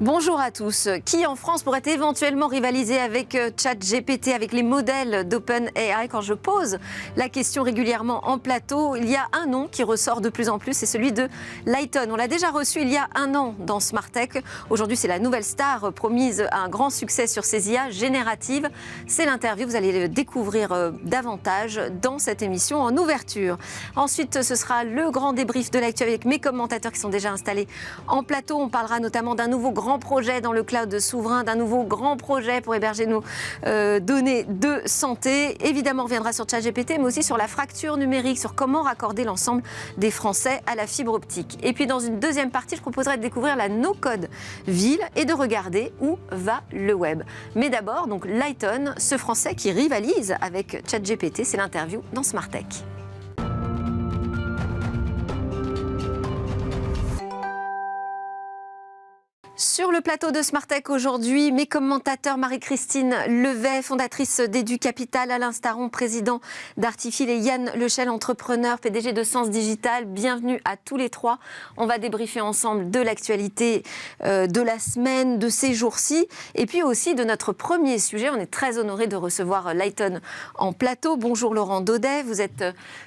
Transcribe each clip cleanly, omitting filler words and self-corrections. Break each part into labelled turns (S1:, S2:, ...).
S1: Bonjour à tous. Qui en France pourrait éventuellement rivaliser avec ChatGPT, avec les modèles d'OpenAI? Quand je pose la question régulièrement en plateau, il y a un nom qui ressort de plus en plus, c'est celui de Lighton. On l'a déjà reçu il y a un an dans Smart Tech. Aujourd'hui, c'est la nouvelle star promise à un grand succès sur ces IA génératives. C'est l'interview, vous allez le découvrir davantage dans cette émission en ouverture. Ensuite, ce sera le grand débrief de l'actu avec mes commentateurs qui sont déjà installés en plateau. On parlera notamment d'un nouveau grand projet dans le cloud souverain, d'un nouveau grand projet pour héberger nos données de santé. Évidemment, on reviendra sur ChatGPT, mais aussi sur la fracture numérique, sur comment raccorder l'ensemble des Français à la fibre optique. Et puis, dans une deuxième partie, je proposerai de découvrir la no-code ville et de regarder où va le web. Mais d'abord, donc Lighton, ce Français qui rivalise avec ChatGPT, c'est l'interview dans Smart Tech. Sur le plateau de Smart Tech aujourd'hui, mes commentateurs Marie-Christine Levet, fondatrice d'Edu Capital, Alain Staron, président d'Artifil et Yann Lechel, entrepreneur, PDG de Sens Digital. Bienvenue à tous les trois. On va débriefer ensemble de l'actualité de la semaine, de ces jours-ci, et puis aussi de notre premier sujet. On est très honorés de recevoir Lighton en plateau. Bonjour Laurent Daudet, vous êtes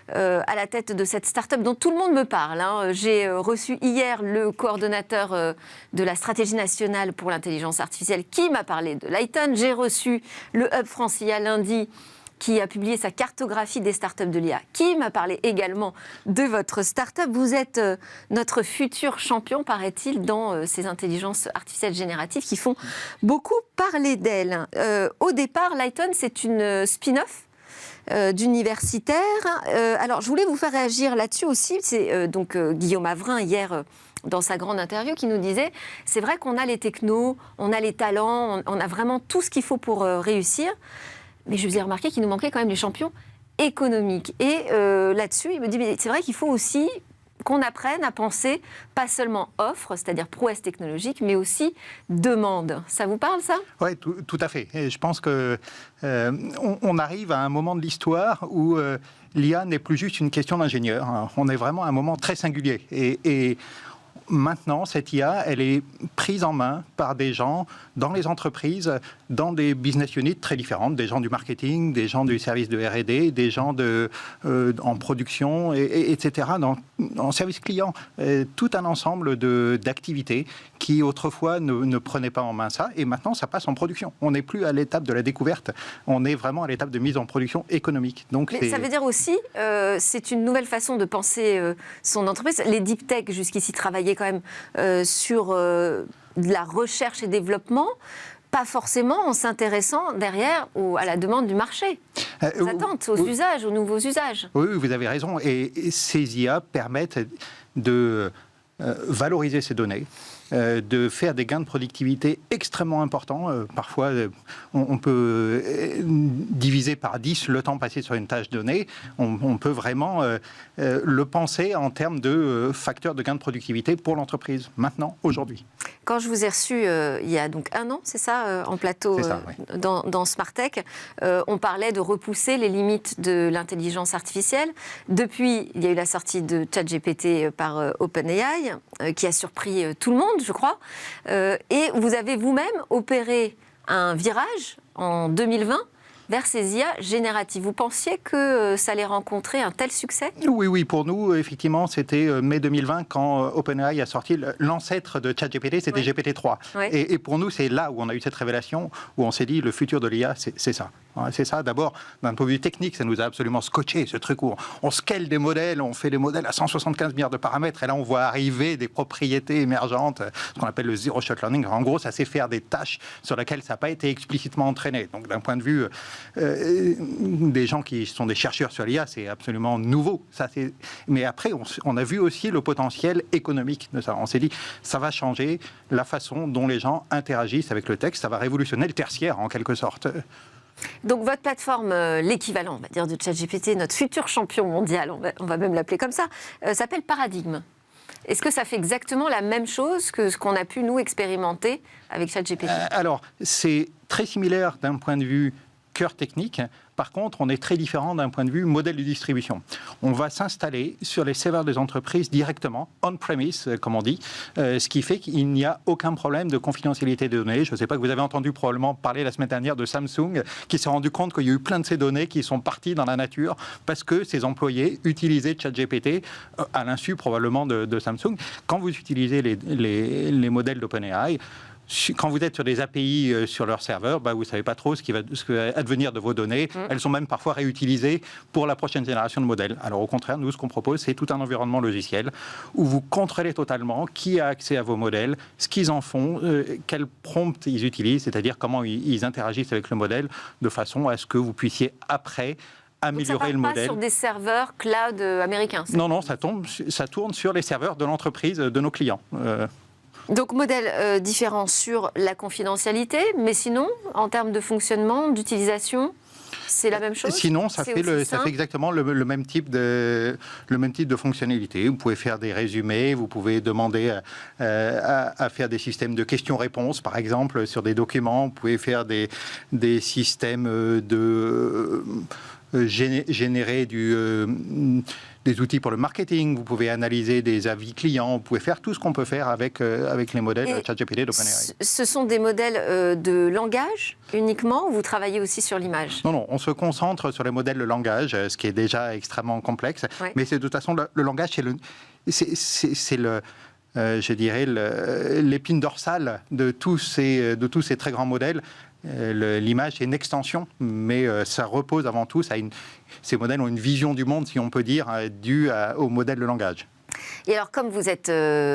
S1: à la tête de cette start-up dont tout le monde me parle. J'ai reçu hier le coordonnateur de la stratégie nationale pour l'intelligence artificielle qui m'a parlé de Lighton. J'ai reçu le Hub France IA lundi qui a publié sa cartographie des startups de l'IA, qui m'a parlé également de votre startup. Vous êtes notre futur champion, paraît-il, dans ces intelligences artificielles génératives qui font beaucoup parler d'elles. Au départ, Lighton, c'est une spin-off d'universitaires. Alors, je voulais vous faire réagir là-dessus aussi. C'est donc Guillaume Avrin, hier, dans sa grande interview, qui nous disait « C'est vrai qu'on a les technos, on a les talents, on a vraiment tout ce qu'il faut pour réussir. » Mais je vous ai remarqué qu'il nous manquait quand même les champions économiques. Et là-dessus, il me dit « C'est vrai qu'il faut aussi qu'on apprenne à penser pas seulement offre, c'est-à-dire prouesse technologique, mais aussi demande. » Ça vous parle, ça?
S2: Oui, tout à fait. Et je pense qu'on arrive à un moment de l'histoire où l'IA n'est plus juste une question d'ingénieur. On est vraiment à un moment très singulier. Et maintenant, cette IA, elle est prise en main par des gens dans les entreprises, dans des business units très différentes, des gens du marketing, des gens du service de R&D, des gens en production, etc., en service client. Tout un ensemble d'activités qui autrefois ne prenaient pas en main ça, et maintenant ça passe en production. On n'est plus à l'étape de la découverte, on est vraiment à l'étape de mise en production économique. Donc,
S1: mais ça veut dire aussi, c'est une nouvelle façon de penser son entreprise. Les deep tech jusqu'ici travaillaient quand même sur de la recherche et développement, pas forcément en s'intéressant derrière à la demande du marché, aux attentes, aux usages, aux nouveaux usages.
S2: Oui, vous avez raison. Et ces IA permettent de valoriser ces données, de faire des gains de productivité extrêmement importants. Parfois, on peut diviser par 10 le temps passé sur une tâche donnée. On peut vraiment le penser en termes de facteurs de gain de productivité pour l'entreprise, maintenant, aujourd'hui.
S1: Quand je vous ai reçu il y a donc un an, c'est ça, en plateau ça, oui. dans Smart Tech, on parlait de repousser les limites de l'intelligence artificielle. Depuis, il y a eu la sortie de ChatGPT par OpenAI, qui a surpris tout le monde, je crois. Et vous avez vous-même opéré un virage en 2020 vers ces IA génératives. Vous pensiez que ça allait rencontrer un tel succès? Oui,
S2: pour nous, effectivement, c'était mai 2020 quand OpenAI a sorti l'ancêtre de ChatGPT, c'était GPT-3. Oui. Et pour nous, c'est là où on a eu cette révélation, où on s'est dit, le futur de l'IA, c'est ça. C'est ça, d'abord, d'un point de vue technique, ça nous a absolument scotché, ce truc où on scale des modèles, on fait des modèles à 175 milliards de paramètres, et là, on voit arriver des propriétés émergentes, ce qu'on appelle le zero-shot learning. En gros, ça sait faire des tâches sur lesquelles ça n'a pas été explicitement entraîné. Donc, d'un point de vue des gens qui sont des chercheurs sur l'IA, c'est absolument nouveau. Mais après, on a vu aussi le potentiel économique de ça. On s'est dit, ça va changer la façon dont les gens interagissent avec le texte, ça va révolutionner le tertiaire, en quelque sorte.
S1: Donc votre plateforme, l'équivalent, on va dire, de ChatGPT, notre futur champion mondial, on va même l'appeler comme ça, s'appelle Paradigme. Est-ce que ça fait exactement la même chose que ce qu'on a pu, nous, expérimenter avec ChatGPT?
S2: Alors, c'est très similaire d'un point de vue cœur technique. Par contre, on est très différent d'un point de vue modèle de distribution. On va s'installer sur les serveurs des entreprises directement, on-premise, comme on dit, ce qui fait qu'il n'y a aucun problème de confidentialité des données. Je ne sais pas que vous avez entendu probablement parler la semaine dernière de Samsung, qui s'est rendu compte qu'il y a eu plein de ces données qui sont parties dans la nature parce que ses employés utilisaient ChatGPT à l'insu probablement de Samsung. Quand vous utilisez les modèles d'OpenAI, quand vous êtes sur des API sur leur serveur, vous ne savez pas trop ce qui va advenir de vos données. Elles sont même parfois réutilisées pour la prochaine génération de modèles. Alors au contraire, nous, ce qu'on propose, c'est tout un environnement logiciel où vous contrôlez totalement qui a accès à vos modèles, ce qu'ils en font, quels prompts ils utilisent, c'est-à-dire comment ils interagissent avec le modèle, de façon à ce que vous puissiez après améliorer le modèle.
S1: Ça ne part pas sur des serveurs cloud américains.
S2: Non, ça tourne sur les serveurs de l'entreprise, de nos clients.
S1: Donc, modèle différent sur la confidentialité, mais sinon, en termes de fonctionnement, d'utilisation, c'est la même chose?
S2: Sinon, ça fait exactement le même type de fonctionnalité. Vous pouvez faire des résumés, vous pouvez demander à faire des systèmes de questions-réponses, par exemple, sur des documents. Vous pouvez faire des systèmes de générer des outils pour le marketing, vous pouvez analyser des avis clients, vous pouvez faire tout ce qu'on peut faire avec les modèles ChatGPT d'OpenAI.
S1: Ce sont des modèles de langage uniquement, ou vous travaillez aussi sur l'image?
S2: Non, on se concentre sur les modèles de langage, ce qui est déjà extrêmement complexe, mais c'est de toute façon le langage, c'est je dirais l'épine dorsale de tous ces très grands modèles. L'image est une extension, mais ça repose avant tout, ces modèles ont une vision du monde, si on peut dire, due au modèle de langage.
S1: Et alors, comme vous êtes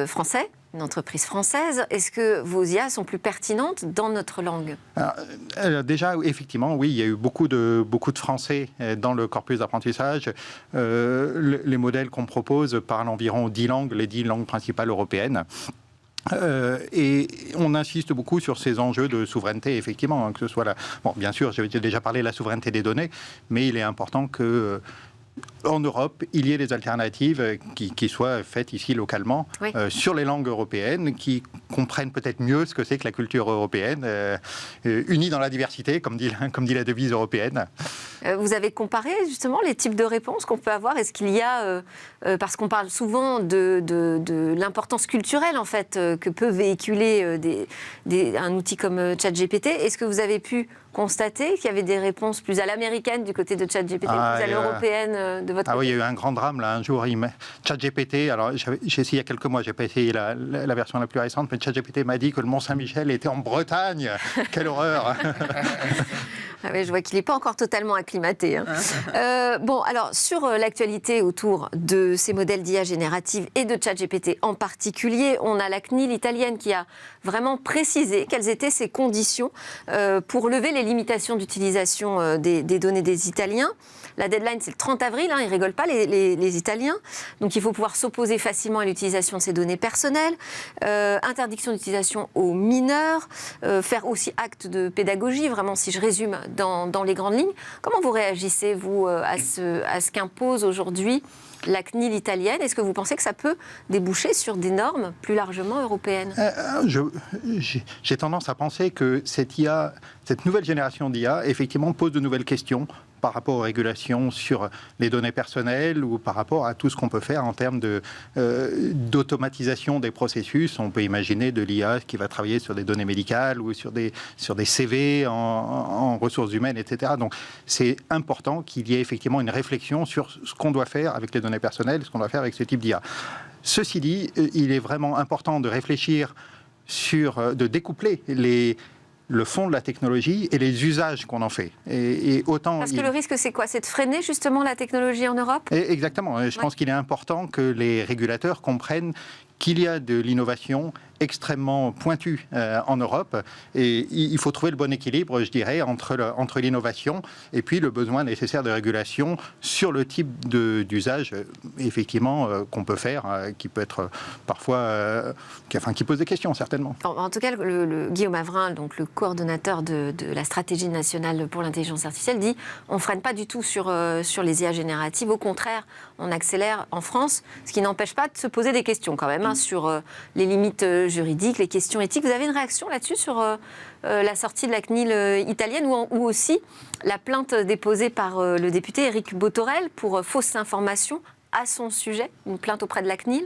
S1: français, une entreprise française, est-ce que vos IA sont plus pertinentes dans notre langue?
S2: Déjà, effectivement, oui, il y a eu beaucoup de Français dans le corpus d'apprentissage. Les modèles qu'on propose parlent environ 10 langues, les 10 langues principales européennes. Et on insiste beaucoup sur ces enjeux de souveraineté, effectivement, que ce soit bien sûr, j'ai déjà parlé de la souveraineté des données, mais il est important que en Europe, il y ait des alternatives qui soient faites ici localement, sur les langues européennes, qui comprennent peut-être mieux ce que c'est que la culture européenne, unie dans la diversité, comme dit la devise européenne.
S1: Vous avez comparé justement les types de réponses qu'on peut avoir. Est-ce qu'il y a, parce qu'on parle souvent de l'importance culturelle en fait que peut véhiculer un outil comme ChatGPT, est-ce que vous avez pu constater qu'il y avait des réponses plus à l'américaine du côté de ChatGPT, plus à l'européenne de votre côté?
S2: Oui, il y a eu un grand drame là, un jour. ChatGPT, alors j'ai essayé il y a quelques mois, j'ai pas essayé la version la plus récente, mais ChatGPT m'a dit que le Mont-Saint-Michel était en Bretagne. Quelle horreur!
S1: Ah oui, je vois qu'il n'est pas encore totalement acclimaté. Alors, sur l'actualité autour de ces modèles d'IA générative et de ChatGPT en particulier, on a la CNIL italienne qui a vraiment précisé quelles étaient ses conditions pour lever les limitations d'utilisation des données des Italiens. La deadline, c'est le 30 avril, ils ne rigolent pas, les Italiens. Donc, il faut pouvoir s'opposer facilement à l'utilisation de ces données personnelles, interdiction d'utilisation aux mineurs, faire aussi acte de pédagogie, vraiment, si je résume dans les grandes lignes. Comment vous réagissez, vous, à ce qu'impose aujourd'hui la CNIL italienne? Est-ce que vous pensez que ça peut déboucher sur des normes plus largement européennes?
S2: J'ai tendance à penser que cette nouvelle génération d'IA, effectivement, pose de nouvelles questions par rapport aux régulations sur les données personnelles ou par rapport à tout ce qu'on peut faire en termes d'automatisation des processus. On peut imaginer de l'IA qui va travailler sur des données médicales ou sur des CV en ressources humaines, etc. Donc, c'est important qu'il y ait effectivement une réflexion sur ce qu'on doit faire avec les données personnelles, ce qu'on doit faire avec ce type d'IA. Ceci dit, il est vraiment important de réfléchir de découpler le fond de la technologie et les usages qu'on en fait.
S1: Parce que le risque, c'est quoi? C'est de freiner justement la technologie en Europe?
S2: Exactement. Je pense qu'il est important que les régulateurs comprennent qu'il y a de l'innovation extrêmement pointue en Europe et il faut trouver le bon équilibre, je dirais, entre l'innovation et puis le besoin nécessaire de régulation sur le type d'usage effectivement qu'on peut faire, qui peut être parfois, qui pose des questions certainement.
S1: En tout cas, Guillaume Avrin, donc le coordonnateur de la stratégie nationale pour l'intelligence artificielle, dit on ne freine pas du tout sur les IA génératives, au contraire, on accélère en France, ce qui n'empêche pas de se poser des questions quand même. sur les limites juridiques, les questions éthiques. Vous avez une réaction là-dessus sur la sortie de la CNIL italienne ou aussi la plainte déposée par le député Éric Bothorel pour fausses informations à son sujet, une plainte auprès de la CNIL?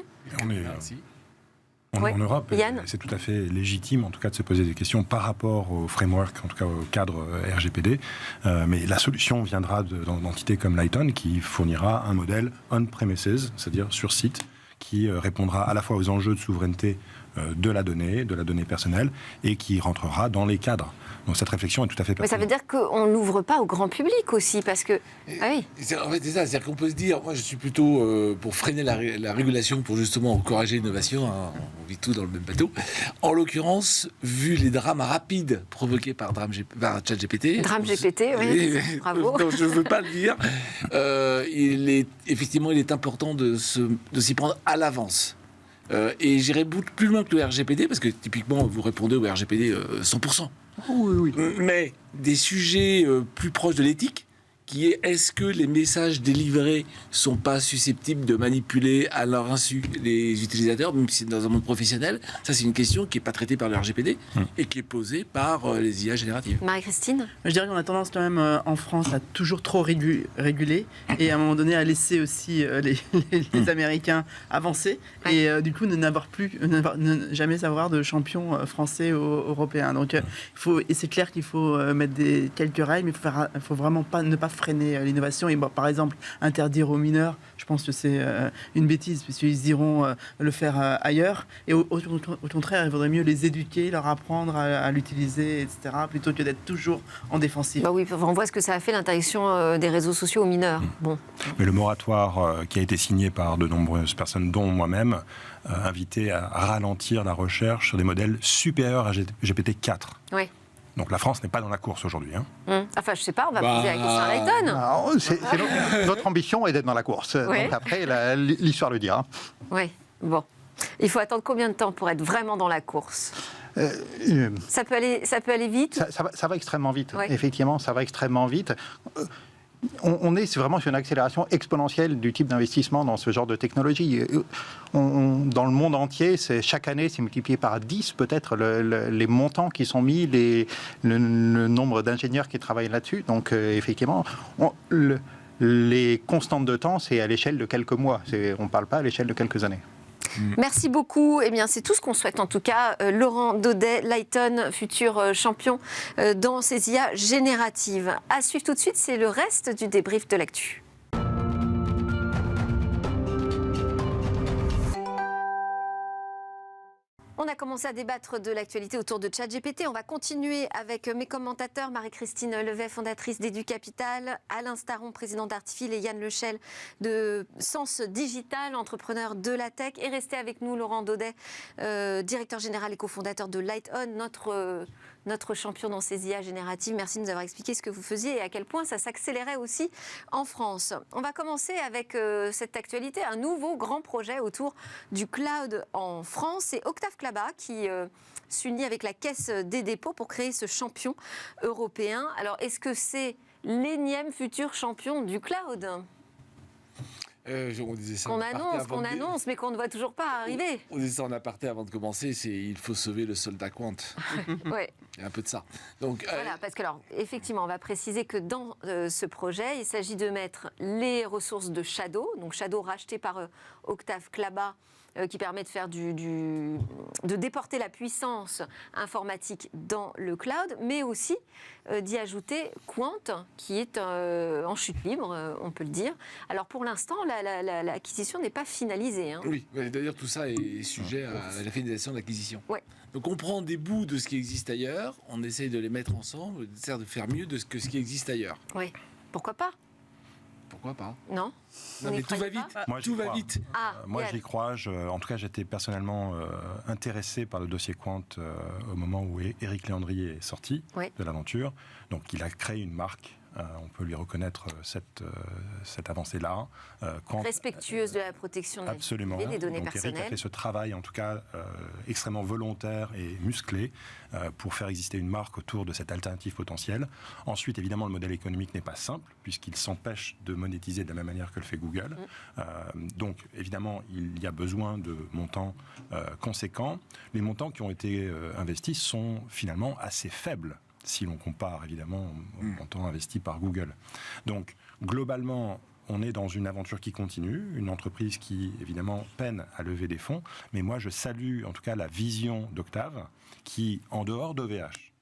S3: En Europe, c'est tout à fait légitime, en tout cas, de se poser des questions par rapport au framework, en tout cas au cadre RGPD. Mais la solution viendra d'entités comme Lighton, qui fournira un modèle on-premises, c'est-à-dire sur site, qui répondra à la fois aux enjeux de souveraineté de la donnée personnelle, et qui rentrera dans les cadres. Donc cette réflexion est tout à fait pertinente.
S1: Mais ça veut dire qu'on ne l'ouvre pas au grand public aussi, parce que...
S4: En fait, c'est ça, c'est-à-dire qu'on peut se dire, moi je suis plutôt pour freiner la régulation, pour justement encourager l'innovation, hein, on vit tout dans le même bateau. En l'occurrence, vu les drames rapides provoqués par ChatGPT...
S1: Drame GPT, oui, bravo.
S4: Non, je ne veux pas le dire. Il est important de s'y prendre à l'avance. Et j'irai plus loin que le RGPD, parce que typiquement, vous répondez au RGPD 100%.
S2: Oui.
S4: Mais des sujets plus proches de l'éthique, qui est-ce que les messages délivrés sont pas susceptibles de manipuler à leur insu les utilisateurs, même si c'est dans un monde professionnel? Ça, c'est une question qui n'est pas traitée par le RGPD et qui est posée par les IA génératives.
S1: Marie-Christine?
S5: Je dirais qu'on a tendance quand même en France à toujours trop réguler et à un moment donné à laisser aussi les Américains avancer et du coup ne jamais savoir de champion français ou européen. Donc et c'est clair qu'il faut mettre quelques règles, mais il faut vraiment ne pas freiner l'innovation. Et par exemple, interdire aux mineurs, je pense que c'est une bêtise, puisqu'ils iront le faire ailleurs. Et au contraire, il vaudrait mieux les éduquer, leur apprendre à l'utiliser, etc., plutôt que d'être toujours en défensif.
S1: Bah oui, on voit ce que ça a fait, l'interdiction des réseaux sociaux aux mineurs. Bon.
S3: Mais le moratoire qui a été signé par de nombreuses personnes, dont moi-même, invitait à ralentir la recherche sur des modèles supérieurs à GPT-4.
S1: Oui.
S3: Donc la France n'est pas dans la course aujourd'hui.
S1: Enfin, je ne sais pas, on va poser la question à Lighton.
S2: Notre ambition est d'être dans la course. Oui. Donc après, l'histoire le dira.
S1: Oui, bon. Il faut attendre combien de temps pour être vraiment dans la course? Ça peut aller vite?
S2: Ça va extrêmement vite.
S1: Oui.
S2: Effectivement, ça va extrêmement vite. On est vraiment sur une accélération exponentielle du type d'investissement dans ce genre de technologie. Dans le monde entier, chaque année, c'est multiplié par 10 peut-être les montants qui sont mis, le nombre d'ingénieurs qui travaillent là-dessus. Donc effectivement, les constantes de temps, c'est à l'échelle de quelques mois. On ne parle pas à l'échelle de quelques années.
S1: Merci beaucoup. Eh bien, c'est tout ce qu'on souhaite en tout cas. Laurent Daudet, Lighton, futur champion dans ces IA génératives. À suivre tout de suite, c'est le reste du débrief de l'actu. On a commencé à débattre de l'actualité autour de ChatGPT. On va continuer avec mes commentateurs, Marie-Christine Levet, fondatrice d'EduCapital, Alain Staron, président d'Artifil, et Yann Lechel de Sens Digital, entrepreneur de la tech. Et restez avec nous, Laurent Daudet, directeur général et cofondateur de Lighton, notre champion dans ces IA génératives. Merci de nous avoir expliqué ce que vous faisiez et à quel point ça s'accélérait aussi en France. On va commencer avec cette actualité, un nouveau grand projet autour du cloud en France. C'est Octave Klaba qui s'unit avec la Caisse des dépôts pour créer ce champion européen. Alors, est-ce que c'est l'énième futur champion du cloud ?
S4: On disait ça
S1: qu'on annonce, mais qu'on ne voit toujours pas arriver.
S4: On disait ça en aparté avant de commencer, il faut sauver le soldat Quant.
S1: Ouais.
S4: Il y a un peu de ça. Donc,
S1: voilà, parce que alors, effectivement, on va préciser que dans ce projet, il s'agit de mettre les ressources de Shadow, donc Shadow racheté par Octave Klaba, qui permet de faire de déporter la puissance informatique dans le cloud, mais aussi d'y ajouter Quant, qui est en chute libre, on peut le dire. Alors pour l'instant, l'acquisition n'est pas finalisée. Hein.
S4: Oui, d'ailleurs tout ça est sujet à la finalisation de l'acquisition.
S1: Ouais.
S4: Donc on prend des bouts de ce qui existe ailleurs, on essaye de les mettre ensemble, on essaie de faire mieux que ce qui existe ailleurs.
S1: Oui, pourquoi pas ?
S4: Pourquoi pas ?
S1: Non,
S4: mais tout va vite. Tout va vite.
S3: Moi, j'y crois. En tout cas, j'étais personnellement intéressé par le dossier Quant au moment où Éric Léandrier est sorti de l'aventure. Donc, il a créé une marque On peut lui reconnaître cette avancée-là.
S1: Respectueuse de la protection de la vie privée, des données personnelles.
S3: Eric a fait ce travail, en tout cas, extrêmement volontaire et musclé pour faire exister une marque autour de cette alternative potentielle. Ensuite, évidemment, le modèle économique n'est pas simple, puisqu'il s'empêche de monétiser de la même manière que le fait Google. Donc, évidemment, il y a besoin de montants conséquents. Les montants qui ont été investis sont finalement assez faibles, si l'on compare évidemment au montant investi par Google. Donc, globalement, on est dans une aventure qui continue, une entreprise qui, évidemment, peine à lever des fonds. Mais moi, je salue, en tout cas, la vision d'Octave, qui, en dehors d'OVH,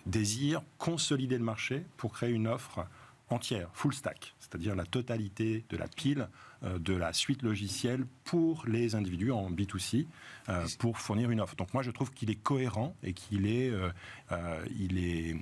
S3: désire consolider le marché pour créer une offre entière, full stack, c'est-à-dire la totalité de la pile de la suite logicielle pour les individus en B2C pour fournir une offre. Donc moi je trouve qu'il est cohérent et qu'il est,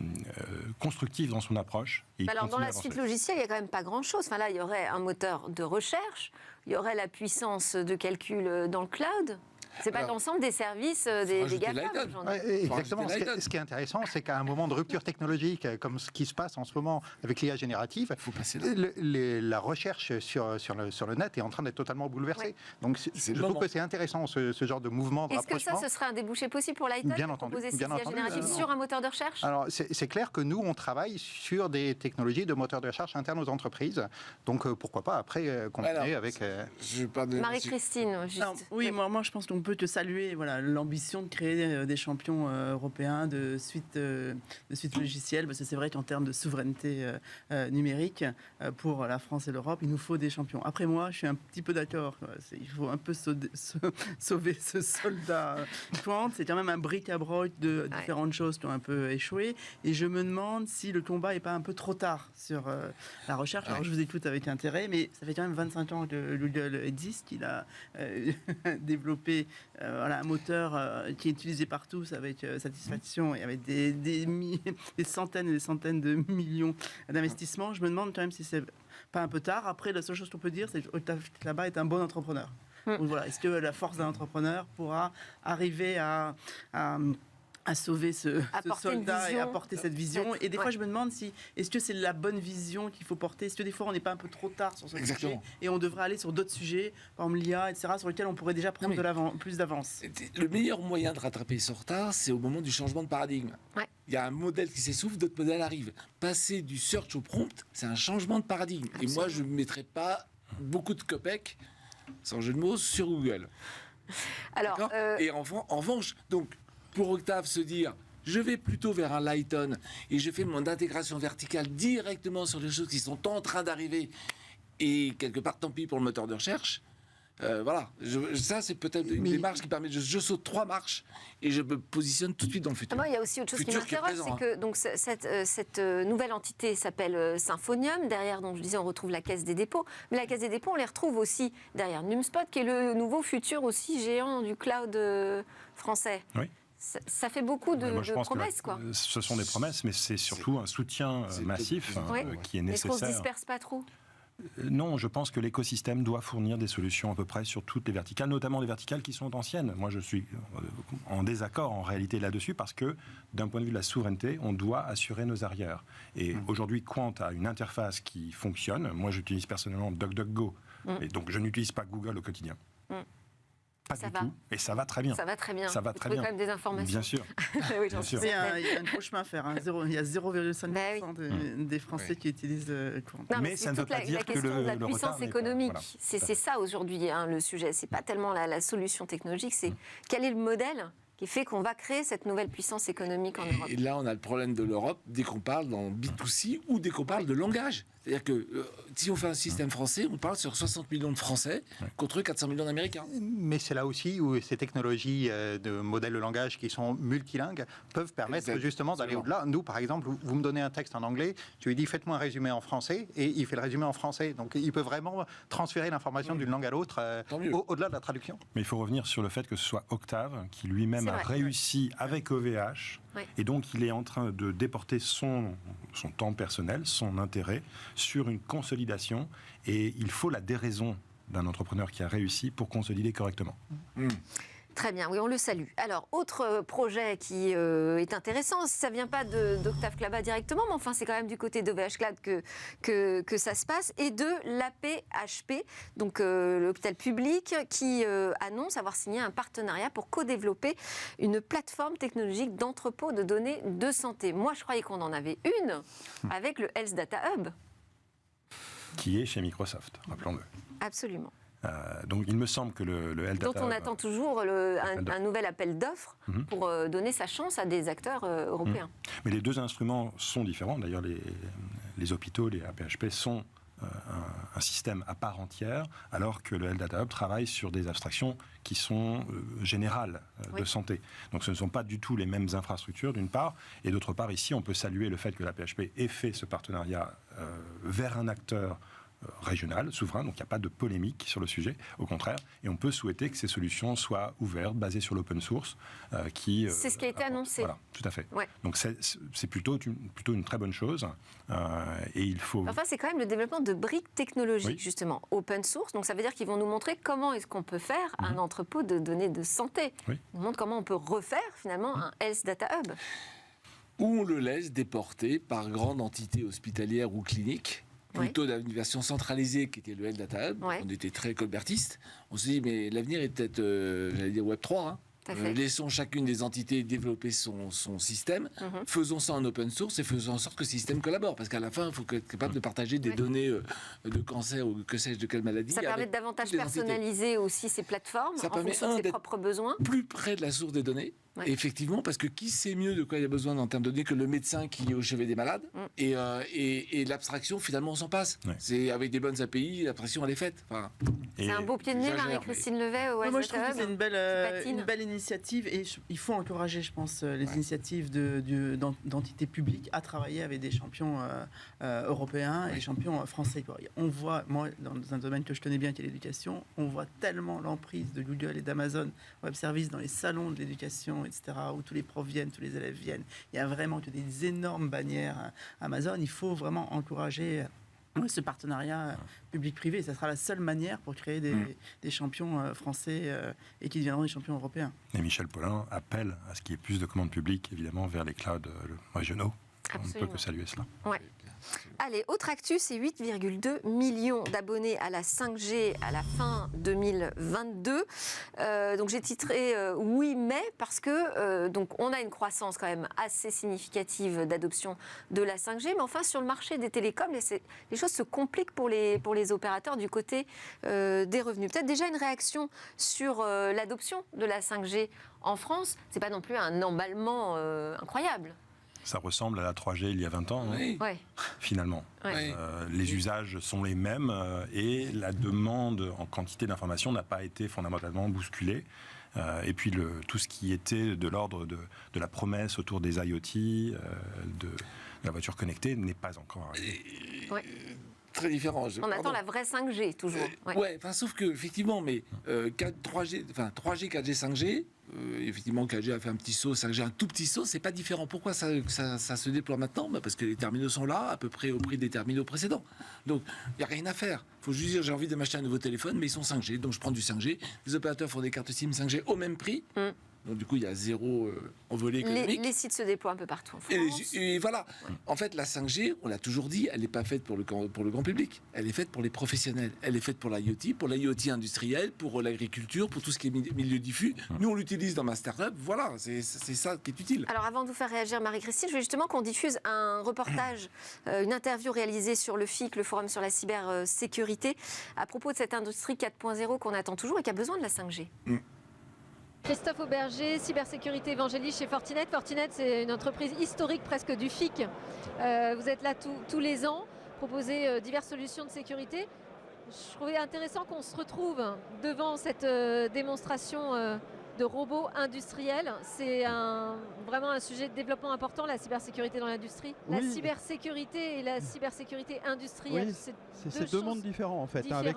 S3: constructif dans son approche.
S1: Alors dans la suite logicielle, il n'y a quand même pas grand-chose. Enfin, là, il y aurait un moteur de recherche, il y aurait la puissance de calcul dans le cloud. C'est pas l'ensemble des services des GAFAM.
S2: Exactement. Ce qui est intéressant, c'est qu'à un moment de rupture technologique, comme ce qui se passe en ce moment avec l'IA générative, la recherche sur le net est en train d'être totalement bouleversée. Donc je trouve que c'est intéressant ce genre de mouvement de rapprochement.
S1: Est-ce que ça, ce serait un débouché possible pour Lighton
S2: Bien entendu.
S1: Proposer ces IA génératives sur un moteur de recherche?
S2: Alors c'est clair que nous, on travaille sur des technologies de moteurs de recherche internes aux entreprises. Donc pourquoi pas après continuer avec...
S1: Marie-Christine, juste.
S5: Alors, oui, moi je pense qu'on peut te saluer l'ambition de créer des champions européens de suite logicielle, parce que c'est vrai qu'en termes de souveraineté numérique, pour la France et l'Europe, il nous faut des champions. Après moi, je suis un petit peu d'accord. Il faut un peu sauver ce soldat Quant. C'est quand même un bric-à-broc de différentes choses qui ont un peu échoué. Et je me demande si le combat n'est pas un peu trop tard sur la recherche. Alors je vous écoute avec intérêt, mais ça fait quand même 25 ans que Google existe, qu'il a développé un moteur qui est utilisé partout avec satisfaction et avec des centaines et des centaines de millions d'investissements. Je me demande quand même si c'est pas un peu tard. Après, la seule chose qu'on peut dire, c'est que là-bas est un bon entrepreneur. Donc voilà, est-ce que la force d'un entrepreneur pourra arriver à sauver ce soldat et apporter cette vision. Et des fois, je me demande est-ce que c'est la bonne vision qu'il faut porter? Est-ce que des fois, on n'est pas un peu trop tard sur ce sujet et on devrait aller sur d'autres sujets, par exemple l'IA, etc., sur lesquels on pourrait déjà prendre plus d'avance?
S4: Le meilleur moyen de rattraper ce retard, c'est au moment du changement de paradigme. Il y a un modèle qui s'essouffle, d'autres modèles arrivent. Passer du search au prompt, c'est un changement de paradigme. Absolument. Et moi, je ne mettrais pas beaucoup de copecs, sans jeu de mots, sur Google.
S1: Alors,
S4: Et en revanche, donc, pour Octave se dire, je vais plutôt vers un Lighton et je fais mon intégration verticale directement sur les choses qui sont en train d'arriver et quelque part, tant pis pour le moteur de recherche. Voilà, ça c'est peut-être une démarche qui permet de je saute 3 marches et je me positionne tout de suite dans le futur.
S1: Moi, il y a aussi autre chose qui m'interroge, c'est que donc, cette nouvelle entité s'appelle Symphonium. Derrière, donc, je disais, on retrouve la Caisse des dépôts. Mais la Caisse des dépôts, on les retrouve aussi derrière Numspot, qui est le nouveau futur aussi géant du cloud français.
S3: Oui.
S1: Ça fait beaucoup de promesses, quoi.
S3: Ce sont des promesses, mais c'est surtout un soutien massif qui est nécessaire.
S1: Est-ce qu'on ne se disperse pas trop ?
S3: Non, je pense que l'écosystème doit fournir des solutions à peu près sur toutes les verticales, notamment les verticales qui sont anciennes. Moi, je suis en désaccord en réalité là-dessus parce que d'un point de vue de la souveraineté, on doit assurer nos arrières. Et aujourd'hui, Quant a une interface qui fonctionne. Moi, j'utilise personnellement DuckDuckGo, et donc je n'utilise pas Google au quotidien. Pas du tout. Et ça va très bien.
S1: Ça va très bien.
S3: Ça va très bien.
S1: Quand même des informations.
S3: Bien sûr.
S1: Oui, bien sûr.
S5: Il y a un gros chemin à faire. Il y a 0,5% des Français qui utilisent Quant.
S3: Mais ça ne veut pas dire que
S1: la
S3: le
S1: puissance
S3: retard
S1: économique. C'est ça aujourd'hui le sujet. C'est pas tellement la solution technologique, c'est quel est le modèle qui fait qu'on va créer cette nouvelle puissance économique en Europe.
S4: Et là, on a le problème de l'Europe dès qu'on parle dans B2C ou dès qu'on parle de langage. C'est-à-dire que si on fait un système français, on parle sur 60 millions de Français contre 400 millions d'Américains.
S2: Mais c'est là aussi où ces technologies de modèles de langage qui sont multilingues peuvent permettre justement d'aller au-delà. Nous, par exemple, vous me donnez un texte en anglais, je lui dis faites-moi un résumé en français, et il fait le résumé en français. Donc il peut vraiment transférer l'information d'une langue à l'autre au-delà de la traduction.
S3: Mais il faut revenir sur le fait que ce soit Octave qui lui-même a réussi avec OVH, et donc il est en train de déporter son temps personnel, son intérêt, sur une consolidation, et il faut la déraison d'un entrepreneur qui a réussi pour consolider correctement.
S1: Très bien, oui, on le salue. Alors, autre projet qui est intéressant, ça ne vient pas d'Octave Klaba directement, mais enfin, c'est quand même du côté d'OVH Cloud que ça se passe, et de l'AP-HP, donc l'hôpital public, qui annonce avoir signé un partenariat pour co-développer une plateforme technologique d'entrepôt de données de santé. Moi, je croyais qu'on en avait une avec le Health Data Hub.
S3: Qui est chez Microsoft, rappelons-le.
S1: Absolument.
S3: Donc il me semble que le Health Data
S1: Dont on attend toujours un nouvel appel d'offres pour donner sa chance à des acteurs européens.
S3: Mais les deux instruments sont différents. D'ailleurs, les hôpitaux, les APHP sont un système à part entière, alors que le Health Data Hub travaille sur des abstractions qui sont générales de santé. Donc ce ne sont pas du tout les mêmes infrastructures, d'une part, et d'autre part, ici, on peut saluer le fait que l'APHP ait fait ce partenariat vers un acteur régional, souverain, donc il n'y a pas de polémique sur le sujet, au contraire, et on peut souhaiter que ces solutions soient ouvertes, basées sur l'open source,
S1: c'est ce qui a été annoncé.
S3: Voilà, tout à fait.
S1: Ouais.
S3: Donc c'est plutôt une très bonne chose, et il faut...
S1: Enfin, c'est quand même le développement de briques technologiques, justement, open source, donc ça veut dire qu'ils vont nous montrer comment est-ce qu'on peut faire un entrepôt de données de santé. Ils nous montrent comment on peut refaire, finalement, un Health Data Hub.
S4: Ou on le laisse déporter par grande entité hospitalière ou clinique, plutôt d'une version centralisée qui était le Health Data Hub. On était très colbertiste. On s'est dit, mais l'avenir est peut-être, j'allais dire, Web 3. Laissons chacune des entités développer son système, faisons ça en open source et faisons en sorte que le système collabore. Parce qu'à la fin, il faut être capable de partager des données de cancer ou que sais-je de quelle maladie.
S1: Ça permet de davantage personnaliser aussi ces plateformes en fonction de ses propres besoins.
S4: Plus près de la source des données. Effectivement, parce que qui sait mieux de quoi il y a besoin en termes de données que le médecin qui est au chevet des malades et l'abstraction, finalement, on s'en passe. C'est avec des bonnes API, l'abstraction, elle est faite. Enfin,
S1: c'est un beau pied de nez, Marie-Christine Levet, au
S5: moi, je trouve que c'est une
S1: une
S5: belle initiative et il faut encourager, je pense, les initiatives d'entités publiques à travailler avec des champions européens et des champions français. On voit, moi, dans un domaine que je connais bien, qui est l'éducation, on voit tellement l'emprise de Google et d'Amazon Web Services dans les salons de l'éducation, etc., où tous les profs viennent, tous les élèves viennent. Il y a vraiment des énormes bannières Amazon. Il faut vraiment encourager ce partenariat public-privé. Ça sera la seule manière pour créer des champions français et qui deviendront des champions européens.
S3: Et Michel Paulin appelle à ce qu'il y ait plus de commandes publiques, évidemment, vers les clouds régionaux.
S1: Absolument.
S3: On ne peut que saluer cela.
S1: Ouais. Allez, autre actu, c'est 8,2 millions d'abonnés à la 5G à la fin 2022. Donc j'ai titré oui mais parce que donc on a une croissance quand même assez significative d'adoption de la 5G, mais enfin sur le marché des télécoms, les choses se compliquent pour les opérateurs du côté des revenus. Peut-être déjà une réaction sur l'adoption de la 5G en France. C'est pas non plus un emballement incroyable.
S3: Ça ressemble à la 3G il y a 20 ans, finalement. Les usages sont les mêmes et la demande en quantité d'informations n'a pas été fondamentalement bousculée. Et puis tout ce qui était de l'ordre de la promesse autour des IoT, de la voiture connectée, n'est pas encore arrivé.
S4: Très différent.
S1: On attend la vraie 5G, toujours.
S4: Sauf que, effectivement, mais 3G, 4G, 5G, effectivement, 4G a fait un petit saut, 5G un tout petit saut, c'est pas différent. Pourquoi ça se déploie maintenant ? Parce que les terminaux sont là, à peu près au prix des terminaux précédents. Donc, il n'y a rien à faire. Il faut juste dire, j'ai envie de m'acheter un nouveau téléphone, mais ils sont 5G, donc je prends du 5G. Les opérateurs font des cartes SIM 5G au même prix. Donc du coup, il y a zéro envolée économique.
S1: Les sites se déploient un peu partout en France.
S4: Et voilà. En fait, la 5G, on l'a toujours dit, elle n'est pas faite pour le grand public. Elle est faite pour les professionnels. Elle est faite pour l'IoT industriel, pour l'agriculture, pour tout ce qui est milieu diffus. Nous, on l'utilise dans ma start-up. Voilà, c'est ça qui est utile.
S1: Alors, avant de vous faire réagir, Marie-Christine, je veux justement qu'on diffuse un reportage, une interview réalisée sur le FIC, le Forum sur la cybersécurité, à propos de cette industrie 4.0 qu'on attend toujours et qui a besoin de la 5G.
S6: Christophe Auberger, cybersécurité évangéliste chez Fortinet. Fortinet, c'est une entreprise historique presque du FIC. Vous êtes là tous les ans, proposez diverses solutions de sécurité. Je trouvais intéressant qu'on se retrouve devant cette démonstration de robots industriels. C'est vraiment un sujet de développement important, la cybersécurité dans l'industrie. La cybersécurité et la cybersécurité industrielle,
S7: c'est deux mondes différents en fait, avec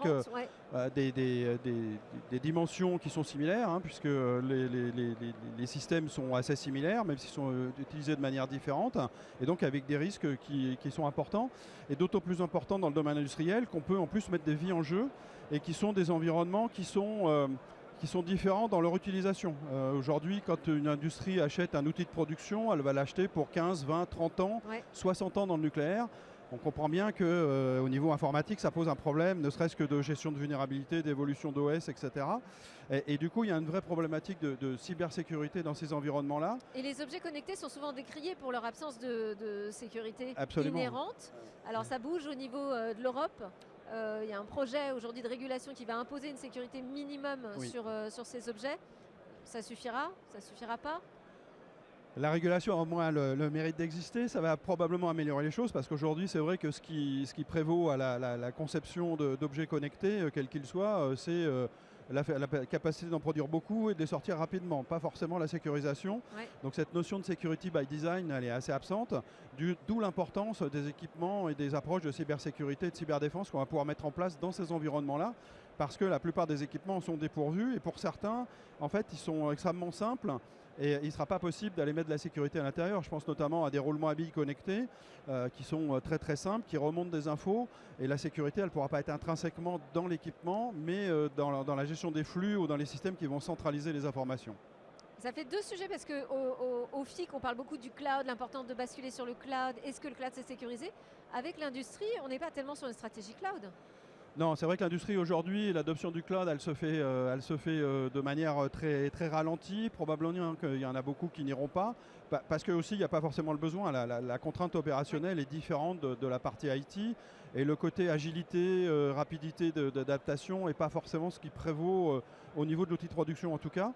S7: des dimensions qui sont similaires, puisque les systèmes sont assez similaires, même s'ils sont utilisés de manière différente, et donc avec des risques qui sont importants, et d'autant plus importants dans le domaine industriel qu'on peut en plus mettre des vies en jeu, et qui sont des environnements qui qui sont différents dans leur utilisation. Aujourd'hui, quand une industrie achète un outil de production, elle va l'acheter pour 15, 20, 30 ans, 60 ans dans le nucléaire. On comprend bien qu'au niveau informatique, ça pose un problème, ne serait-ce que de gestion de vulnérabilité, d'évolution d'OS, etc. Et du coup, il y a une vraie problématique de cybersécurité dans ces environnements-là.
S6: Et les objets connectés sont souvent décriés pour leur absence de sécurité
S7: Absolument.
S6: inhérente. Alors ça bouge au niveau de l'Europe. Il y a un projet aujourd'hui de régulation qui va imposer une sécurité minimum sur ces objets. Ça suffira? Ça suffira pas?
S7: La régulation a au moins le mérite d'exister, ça va probablement améliorer les choses parce qu'aujourd'hui c'est vrai que ce qui prévaut à la conception d'objets connectés, quels qu'ils soient, c'est la capacité d'en produire beaucoup et de les sortir rapidement, pas forcément la sécurisation. Donc cette notion de security by design, elle est assez absente, d'où l'importance des équipements et des approches de cybersécurité et de cyberdéfense qu'on va pouvoir mettre en place dans ces environnements-là, parce que la plupart des équipements sont dépourvus et pour certains, en fait, ils sont extrêmement simples. Et il ne sera pas possible d'aller mettre de la sécurité à l'intérieur. Je pense notamment à des roulements à billes connectés qui sont très très simples, qui remontent des infos. Et la sécurité, elle ne pourra pas être intrinsèquement dans l'équipement, mais dans la gestion des flux ou dans les systèmes qui vont centraliser les informations.
S6: Ça fait deux sujets parce qu'au FIC, on parle beaucoup du cloud, l'importance de basculer sur le cloud. Est-ce que le cloud c'est sécurisé? Avec l'industrie, on n'est pas tellement sur une stratégie cloud.
S7: Non, c'est vrai que l'industrie aujourd'hui, l'adoption du cloud, elle se fait de manière très, très ralentie. Probablement qu'il y en a beaucoup qui n'iront pas, parce que aussi il n'y a pas forcément le besoin. La contrainte opérationnelle est différente de la partie IT, et le côté agilité, rapidité d'adaptation n'est pas forcément ce qui prévaut au niveau de l'outil de production en tout cas.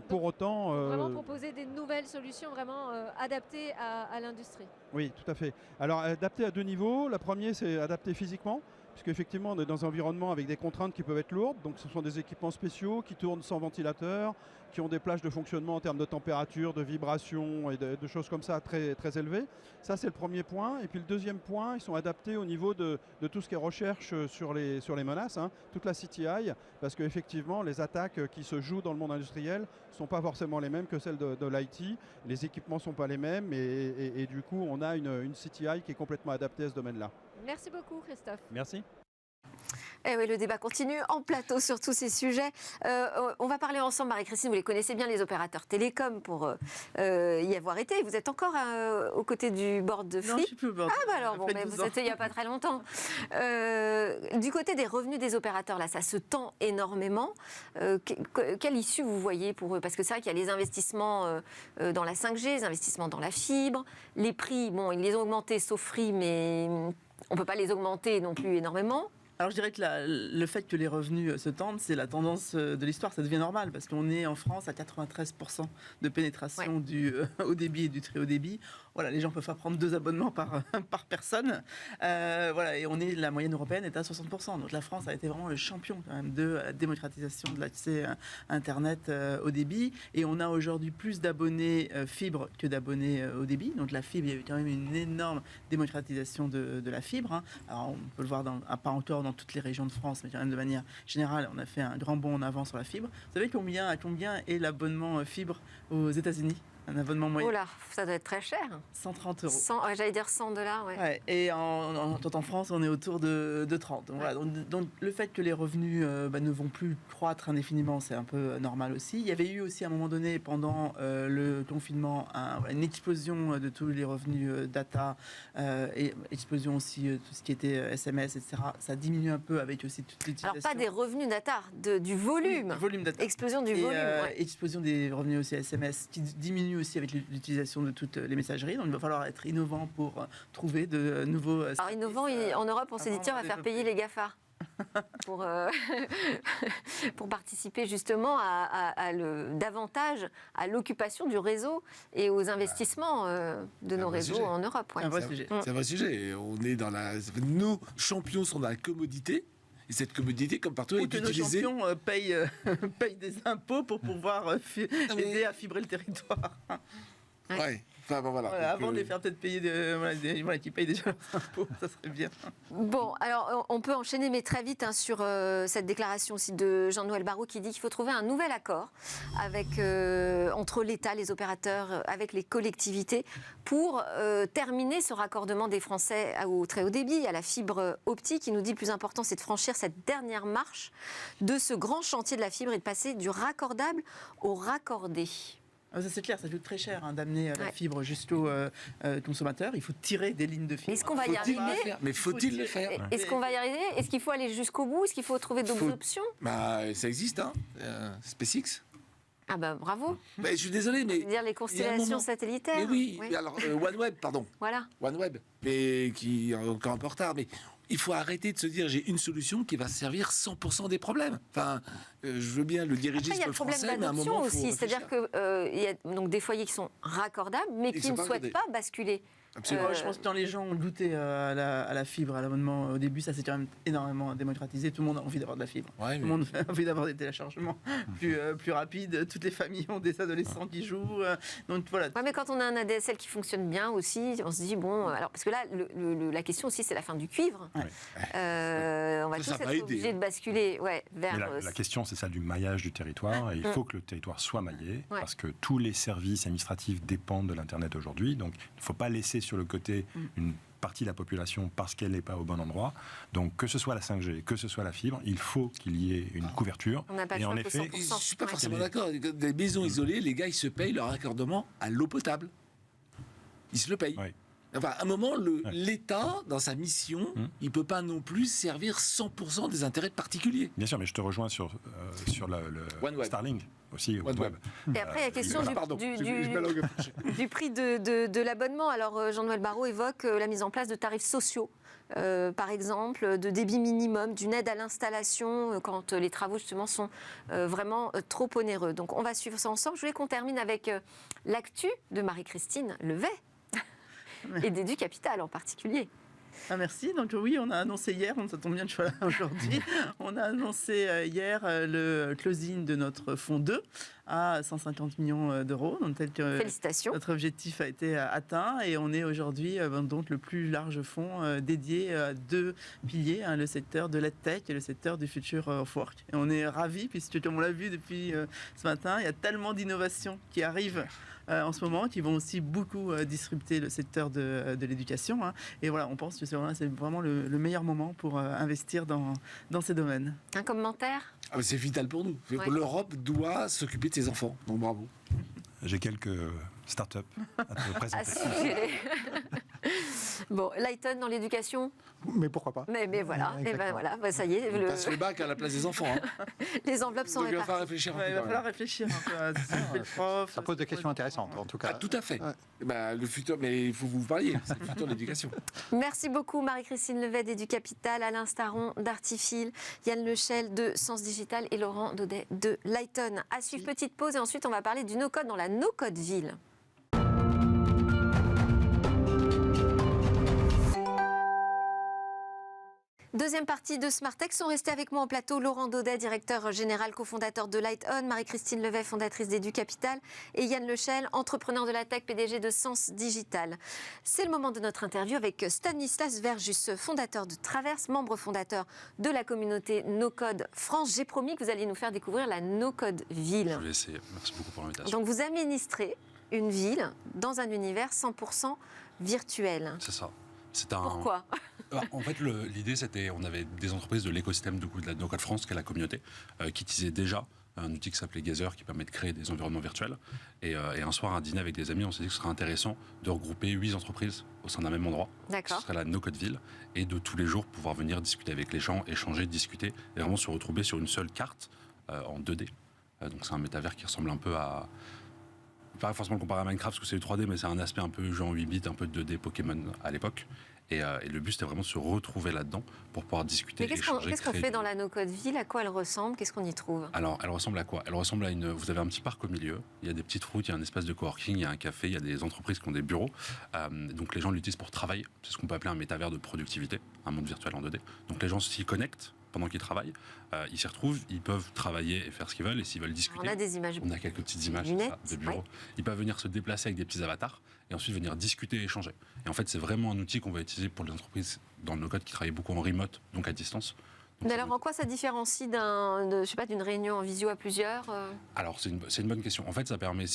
S7: Pour autant,
S6: vraiment proposer des nouvelles solutions vraiment adaptées à l'industrie.
S7: Oui, tout à fait. Alors adapté à deux niveaux. La première, c'est adapté physiquement. Puisqu'effectivement, on est dans un environnement avec des contraintes qui peuvent être lourdes. Donc ce sont des équipements spéciaux qui tournent sans ventilateur, qui ont des plages de fonctionnement en termes de température, de vibration et de choses comme ça très, très élevées. Ça, c'est le premier point. Et puis le deuxième point, ils sont adaptés au niveau de tout ce qui est recherche sur les menaces, toute la CTI, parce qu'effectivement, les attaques qui se jouent dans le monde industriel ne sont pas forcément les mêmes que celles de l'IT. Les équipements ne sont pas les mêmes et du coup, on a une CTI qui est complètement adaptée à ce domaine-là.
S6: Merci beaucoup, Christophe.
S7: Merci.
S1: Eh oui, le débat continue en plateau sur tous ces sujets. On va parler ensemble, Marie-Christine, vous les connaissez bien, les opérateurs télécoms, pour y avoir été. Vous êtes encore aux côtés du board de FRIP?
S5: Non, je ne suis plus au board.
S1: Ah bah alors, bon, mais vous étiez il n'y a pas très longtemps. Du côté des revenus des opérateurs, là, ça se tend énormément. Quelle issue vous voyez pour eux? Parce que c'est vrai qu'il y a les investissements dans la 5G, les investissements dans la fibre. Les prix, bon, ils les ont augmentés, sauf Free, mais on ne peut pas les augmenter non plus énormément.
S5: Alors je dirais que le fait que les revenus se tendent, c'est la tendance de l'histoire, ça devient normal, parce qu'on est en France à 93% de pénétration du haut débit et du très haut débit. Voilà, les gens peuvent pas prendre 2 abonnements par personne. Voilà, et la moyenne européenne est à 60%. Donc la France a été vraiment le champion quand même de la démocratisation de l'accès à Internet au débit. Et on a aujourd'hui plus d'abonnés fibre que d'abonnés au débit. Donc la fibre, il y a eu quand même une énorme démocratisation de la fibre. Alors on peut le voir pas encore dans toutes les régions de France, mais quand même de manière générale, on a fait un grand bond en avant sur la fibre. Vous savez combien est l'abonnement fibre aux États-Unis? Un abonnement moyen.
S1: Oh là, ça doit être très cher.
S5: 130 €.
S1: J'allais dire 100 $.
S5: Ouais, et en France, on est autour de 30. Donc, voilà, donc le fait que les revenus ne vont plus croître indéfiniment, c'est un peu normal aussi. Il y avait eu aussi à un moment donné, pendant le confinement, une explosion de tous les revenus data, et explosion aussi de tout ce qui était SMS, etc. Ça diminue un peu avec aussi toute l'utilisation.
S1: Alors pas des revenus data, du volume.
S5: Oui, du volume data.
S1: Explosion du volume.
S5: Explosion des revenus aussi SMS qui diminue aussi avec l'utilisation de toutes les messageries. Donc il va falloir être innovant pour trouver de nouveaux...
S1: Alors innovant, en Europe, on s'est dit tiens, on va faire payer les GAFA pour participer justement davantage à l'occupation du réseau et aux investissements de nos réseaux en Europe.
S5: C'est un vrai sujet.
S4: C'est un vrai sujet. On est nos champions sont dans la commodité. Et cette commodité, comme partout, est utilisée.
S5: Nos champions payent des impôts pour pouvoir aider à fibrer le territoire.
S4: Ouais. Enfin, bon, voilà.
S5: Voilà, avant de les faire peut-être payer, qui payent déjà leurs impôts, ça serait bien.
S1: Bon, alors on peut enchaîner, mais très vite, sur cette déclaration aussi de Jean-Noël Barrot qui dit qu'il faut trouver un nouvel accord entre l'État, les opérateurs, avec les collectivités pour terminer ce raccordement des Français au très haut débit, à la fibre optique. Il nous dit le plus important, c'est de franchir cette dernière marche de ce grand chantier de la fibre et de passer du raccordable au raccordé.
S5: Ça c'est clair, ça coûte très cher d'amener la fibre jusqu'au consommateur. Il faut tirer des lignes de fibre.
S1: Est-ce qu'on va y arriver ?
S4: Mais faut-il le faire ?
S1: Est-ce qu'on va y arriver ? Est-ce qu'il faut aller jusqu'au bout ? Est-ce qu'il faut trouver d'autres options ?
S4: Ça existe, SpaceX.
S1: Ah bravo.
S4: Je suis désolé, mais...
S1: C'est-à-dire les constellations satellitaires.
S4: Mais oui, alors OneWeb, pardon.
S1: Voilà.
S4: OneWeb, mais qui est encore un peu en retard, mais... Il faut arrêter de se dire j'ai une solution qui va servir 100% des problèmes. Enfin, je veux bien le dirigisme français, mais à un moment, il faut réfléchir.
S1: C'est-à-dire qu'il y a donc des foyers qui sont raccordables, mais qui ne souhaitent pas basculer.
S5: Absolument. Je pense que quand les gens ont goûté à la fibre, à l'abonnement, au début, ça s'est quand même énormément démocratisé. Tout le monde a envie d'avoir de la fibre.
S4: Ouais,
S5: Tout le monde a envie d'avoir des téléchargements plus rapides. Toutes les familles ont des adolescents qui jouent. Donc voilà.
S1: Ouais, mais quand on a un ADSL qui fonctionne bien aussi, on se dit bon, alors parce que là, la question aussi, c'est la fin du cuivre. Ouais. On va tous être obligés de basculer vers.
S3: La question, c'est celle du maillage du territoire. Et il faut que le territoire soit maillé, parce que tous les services administratifs dépendent de l'Internet aujourd'hui. Donc, il ne faut pas laisser sur le côté une partie de la population parce qu'elle n'est pas au bon endroit. Donc, que ce soit la 5G, que ce soit la fibre, il faut qu'il y ait une couverture.
S1: On n'a pas
S3: et en effet,
S4: je ne suis pas forcément d'accord. Des maisons isolées, les gars, ils se payent leur raccordement à l'eau potable. Ils se le payent. Oui. Enfin, à un moment, l'État, dans sa mission, il ne peut pas non plus servir 100% des intérêts particuliers.
S3: Bien sûr, mais je te rejoins sur le Starlink aussi.
S4: OneWeb.
S1: Et après, il y a la question du prix de l'abonnement. Alors, Jean-Noël Barrot évoque la mise en place de tarifs sociaux, par exemple, de débit minimum, d'une aide à l'installation quand les travaux, justement, sont vraiment trop onéreux. Donc, on va suivre ça ensemble. Je voulais qu'on termine avec l'actu de Marie-Christine Levet. Et d'Edu Capital en particulier.
S5: Merci. Donc oui, on a annoncé hier, ça tombe bien que je sois là aujourd'hui, on a annoncé hier le closing de notre fonds 2 à 150 millions d'euros. Donc
S1: félicitations.
S5: Notre objectif a été atteint et on est aujourd'hui donc le plus large fonds dédié à deux piliers, le secteur de l'EdTech et le secteur du Future of Work. Et on est ravis puisque, comme on l'a vu depuis ce matin, il y a tellement d'innovations qui arrivent en ce moment, qui vont aussi beaucoup disrupter le secteur de l'éducation. Et voilà, on pense que c'est vraiment le meilleur moment pour investir dans ces domaines.
S1: Un commentaire ?
S4: C'est vital pour nous. Ouais. L'Europe doit s'occuper de ses enfants. Donc bravo.
S3: J'ai quelques start-up à te présenter.
S1: Bon, Lighton dans l'éducation ?
S2: Mais pourquoi pas ?
S1: Mais voilà, et ben voilà, ça y est.
S4: On passe le bac à la place des enfants.
S1: Les enveloppes sont réparties.
S5: Il va falloir réfléchir un peu.
S2: Ça pose des questions intéressantes, en tout cas.
S4: Tout à fait. Ouais. Le futur, mais il faut que vous parliez, c'est le futur de l'éducation.
S1: Merci beaucoup Marie-Christine Levet d'Edu Capital, Alain Staron d'Artifil, Yann Lechel de Sens Digital et Laurent Daudet de Lighton. À suivre, petite pause et ensuite on va parler du no-code dans la no-code ville. Deuxième partie de Smartech, sont restés avec moi en plateau Laurent Daudet, directeur général, cofondateur de Lighton, Marie-Christine Levet, fondatrice d'Edu Capital, et Yann Lechel, entrepreneur de la tech, PDG de Sens Digital. C'est le moment de notre interview avec Stanislas Verjus, fondateur de Traverse, membre fondateur de la communauté No-Code France. J'ai promis que vous alliez nous faire découvrir la No-Code ville.
S8: Je vais essayer. Merci beaucoup pour l'invitation.
S1: Donc vous administrez une ville dans un univers 100% virtuel.
S8: C'est ça.
S1: Pourquoi ?
S8: En fait, l'idée, c'était, on avait des entreprises de l'écosystème de la No-Code France, qui est la communauté, qui utilisaient déjà un outil qui s'appelait Gazer, qui permet de créer des environnements virtuels. Et un soir, à un dîner avec des amis, on s'est dit que ce serait intéressant de regrouper 8 entreprises au sein d'un même endroit.
S1: D'accord.
S8: Ce serait la No-Code ville. Et de tous les jours, pouvoir venir discuter avec les gens, échanger, discuter, et vraiment se retrouver sur une seule carte en 2D. Donc c'est un métavers qui ressemble un peu à... Pas forcément le comparer à Minecraft parce que c'est du 3D, mais c'est un aspect un peu jeu en 8 bits, un peu de 2D Pokémon à l'époque. Et le but, c'était vraiment de se retrouver là-dedans pour pouvoir discuter, échanger.
S1: Qu'est-ce qu'on fait dans la no-code ville ? À quoi elle ressemble ? Qu'est-ce qu'on y trouve ?
S8: Alors, elle ressemble à quoi ? Elle ressemble à vous avez un petit parc au milieu, il y a des petites routes, il y a un espace de coworking, il y a un café, il y a des entreprises qui ont des bureaux. Donc les gens l'utilisent pour travailler. C'est ce qu'on peut appeler un métavers de productivité, un monde virtuel en 2D. Donc les gens s'y connectent pendant qu'ils travaillent. Ils s'y retrouvent, ils peuvent travailler et faire ce qu'ils veulent, et s'ils veulent discuter...
S1: On a des images.
S8: On a quelques petites images de bureau. Ils peuvent venir se déplacer avec des petits avatars, et ensuite venir discuter et échanger. Et en fait, c'est vraiment un outil qu'on va utiliser pour les entreprises dans le no-code qui travaillent beaucoup en remote, donc à distance. Donc
S1: mais alors, en quoi ça différencie d'une réunion en visio à plusieurs
S8: Alors, c'est une bonne question. En fait, ça permet,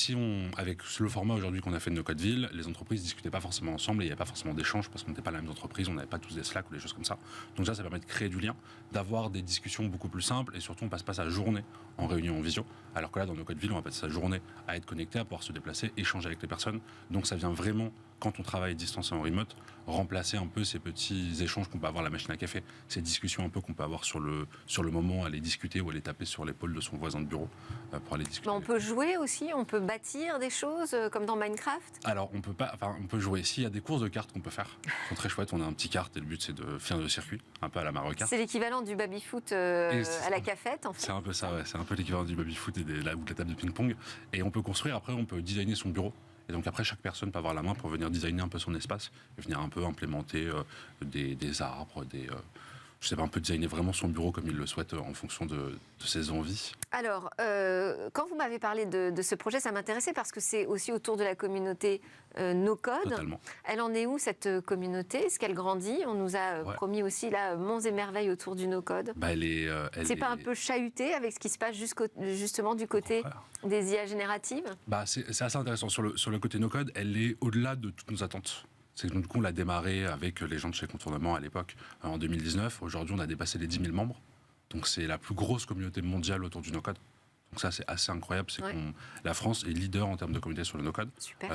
S8: avec le format aujourd'hui qu'on a fait de No-Code-Ville, les entreprises ne discutaient pas forcément ensemble et il n'y avait pas forcément d'échange parce qu'on n'était pas la même entreprise, on n'avait pas tous des Slack ou des choses comme ça. Donc ça permet de créer du lien, d'avoir des discussions beaucoup plus simples et surtout, on passe pas sa journée en réunion en visio. Alors que là, dans No-Code-Ville, on va passer sa journée à être connecté, à pouvoir se déplacer, échanger avec les personnes. Donc ça vient vraiment, quand on travaille distancé en remote, remplacer un peu ces petits échanges qu'on peut avoir à la machine à café, ces discussions un peu qu'on peut avoir sur le moment, aller discuter ou aller taper sur l'épaule de son voisin de bureau pour aller discuter.
S1: On peut jouer aussi, on peut bâtir des choses comme dans Minecraft.
S8: Alors on peut jouer. S'il y a des courses de cartes qu'on peut faire, sont très chouettes. On a un petit kart et le but c'est de finir le circuit, un peu à la Mario Kart.
S1: C'est l'équivalent du baby-foot à la cafette en fait.
S8: C'est un peu ça, ouais. C'est un peu l'équivalent du baby-foot et de la table de ping-pong. Et on peut construire, après on peut designer son bureau. Et donc après, chaque personne peut avoir la main pour venir designer un peu son espace et venir un peu implémenter des arbres, je sais pas, un peu designer vraiment son bureau comme il le souhaite en fonction de ses envies.
S1: Alors, quand vous m'avez parlé de ce projet, ça m'intéressait parce que c'est aussi autour de la communauté no-code.
S8: Totalement.
S1: Elle en est où cette communauté? Est-ce qu'elle grandit? On nous a promis aussi là monts et merveilles autour du no-code. C'est pas un peu chahuté avec ce qui se passe justement du côté des IA génératives?
S8: C'est assez intéressant. Sur le côté no-code, elle est au-delà de toutes nos attentes. C'est que du coup, on l'a démarré avec les gens de chez Contournement à l'époque, en 2019. Aujourd'hui, on a dépassé les 10 000 membres. Donc, c'est la plus grosse communauté mondiale autour du no-code. Donc ça, c'est assez incroyable. La France est leader en termes de communauté sur le no-code.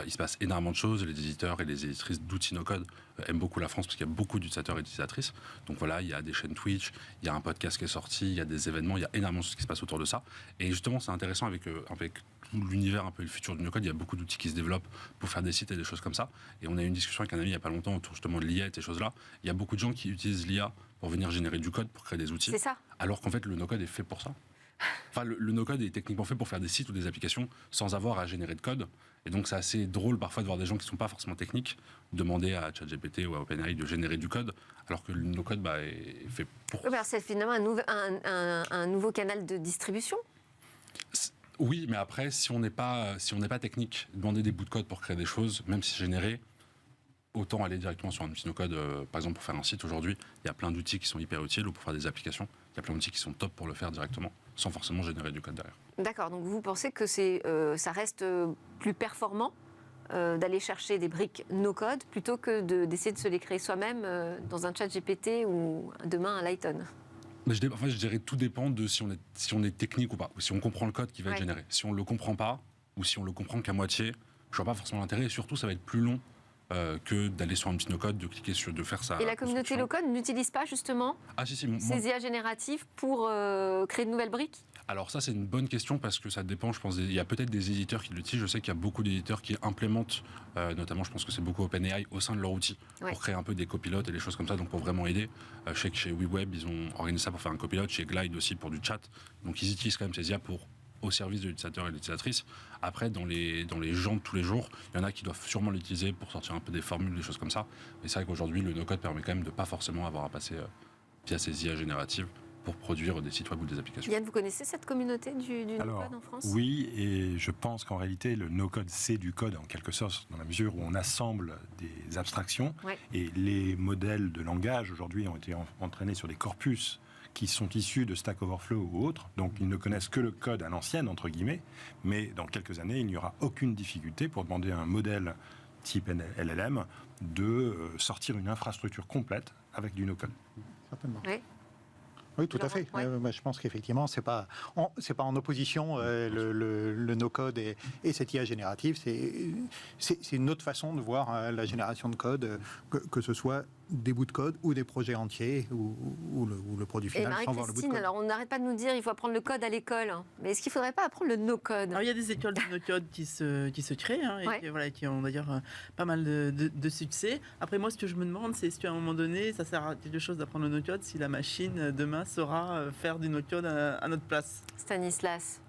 S8: Il se passe énormément de choses. Les éditeurs et les éditrices d'outils no-code aiment beaucoup la France parce qu'il y a beaucoup d'utilisateurs et d'utilisatrices. Donc voilà, il y a des chaînes Twitch, il y a un podcast qui est sorti, il y a des événements, il y a énormément de choses qui se passent autour de ça. Et justement, c'est intéressant avec tout l'univers, un peu le futur du no-code. Il y a beaucoup d'outils qui se développent pour faire des sites et des choses comme ça. Et on a eu une discussion avec un ami il n'y a pas longtemps autour justement de l'IA et ces choses-là. Il y a beaucoup de gens qui utilisent l'IA pour venir générer du code, pour créer des outils.
S1: C'est ça.
S8: Alors qu'en fait, le no-code est fait pour ça. Enfin, le no-code est techniquement fait pour faire des sites ou des applications sans avoir à générer de code. Et donc, c'est assez drôle parfois de voir des gens qui ne sont pas forcément techniques demander à ChatGPT ou à OpenAI de générer du code, alors que le no-code est fait pour...
S1: C'est finalement un nouveau canal de distribution.
S8: Oui, mais après, si on n'est pas technique, demander des bouts de code pour créer des choses, même si c'est généré, autant aller directement sur un outil no-code. Par exemple, pour faire un site aujourd'hui, il y a plein d'outils qui sont hyper utiles, ou pour faire des applications, il y a plein d'outils qui sont top pour le faire directement, sans forcément générer du code derrière. D'accord,
S1: donc vous pensez que ça reste plus performant d'aller chercher des briques no-code plutôt que d'essayer de se les créer soi-même dans un chat GPT ou demain un Lighton?
S8: Je dirais tout dépend de si on est technique ou pas, ou si on comprend le code qui va être généré. Si on ne le comprend pas, ou si on le comprend qu'à moitié, je vois pas forcément l'intérêt, et surtout ça va être plus long que d'aller sur un petit no-code, de cliquer sur, de faire ça.
S1: Et la communauté no-code n'utilise pas justement ces IA génératives pour créer de nouvelles briques?
S8: Alors ça, c'est une bonne question parce que ça dépend, je pense. Il y a peut-être des éditeurs qui l'utilisent. Je sais qu'il y a beaucoup d'éditeurs qui implémentent, notamment je pense que c'est beaucoup OpenAI, au sein de leur outil, pour créer un peu des copilotes et des choses comme ça, donc pour vraiment aider. Je sais que chez WeWeb, ils ont organisé ça pour faire un copilote, chez Glide aussi pour du chat. Donc ils utilisent quand même ces IA au service de l'utilisateur et de l'utilisatrice. Après, dans les gens de tous les jours, il y en a qui doivent sûrement l'utiliser pour sortir un peu des formules, des choses comme ça. Mais c'est vrai qu'aujourd'hui, le no-code permet quand même de pas forcément avoir à passer via ces IA génératives pour produire des sites web ou des applications.
S1: Yann, vous connaissez cette communauté du no-code en France?
S3: Oui, et je pense qu'en réalité, le no-code, c'est du code en quelque sorte, dans la mesure où on assemble des abstractions. Et les modèles de langage, aujourd'hui, ont été entraînés sur des corpus qui sont issus de Stack Overflow ou autres, donc ils ne connaissent que le code à l'ancienne, entre guillemets, mais dans quelques années, il n'y aura aucune difficulté pour demander à un modèle type LLM de sortir une infrastructure complète avec du no-code.
S2: Certainement. Oui, tout à fait. Je pense qu'effectivement, c'est pas en opposition le no-code et cette IA générative. C'est une autre façon de voir la génération de code, que ce soit des bouts de code ou des projets entiers ou le produit final sans voir le bout de code.
S1: Alors on n'arrête pas de nous dire il faut apprendre le code à l'école, mais est-ce qu'il ne faudrait pas apprendre le no-code?
S5: Alors il y a des écoles de no-code qui se créent et qui ont d'ailleurs pas mal de succès. Après moi, ce que je me demande, c'est est-ce qu'à un moment donné, ça sert à quelque chose d'apprendre le no-code si la machine demain saura faire du no-code à notre place?
S1: Stanislas.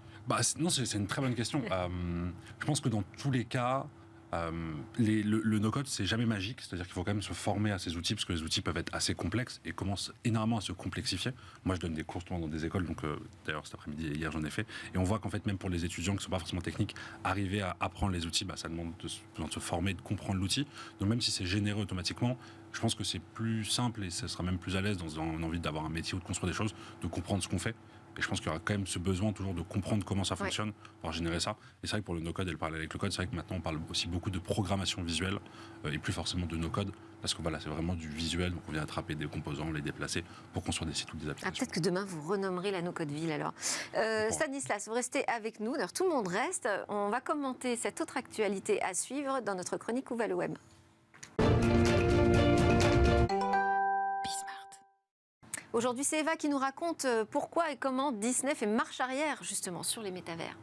S8: Non, c'est une très bonne question. Je pense que dans tous les cas, Le no-code, c'est jamais magique, c'est-à-dire qu'il faut quand même se former à ces outils, parce que les outils peuvent être assez complexes et commencent énormément à se complexifier. Moi, je donne des cours dans des écoles, donc d'ailleurs cet après-midi et hier j'en ai fait, et on voit qu'en fait même pour les étudiants qui ne sont pas forcément techniques, arriver à apprendre les outils, ça demande de se former, de comprendre l'outil. Donc même si c'est généré automatiquement, je pense que c'est plus simple et ça sera même plus à l'aise dans une envie d'avoir un métier ou de construire des choses, de comprendre ce qu'on fait. Et je pense qu'il y aura quand même ce besoin toujours de comprendre comment ça fonctionne pour générer ça. Et c'est vrai que pour le no-code et le parler avec le code, c'est vrai que maintenant on parle aussi beaucoup de programmation visuelle et plus forcément de no-code, parce que voilà, c'est vraiment du visuel, donc on vient attraper des composants, les déplacer pour construire des sites ou des applications.
S1: Peut-être que demain vous renommerez la no-code ville alors. Stanislas, vous restez avec nous, d'ailleurs tout le monde reste. On va commenter cette autre actualité à suivre dans notre chronique Où va le web. Aujourd'hui, c'est Eva qui nous raconte pourquoi et comment Disney fait marche arrière justement sur les métavers.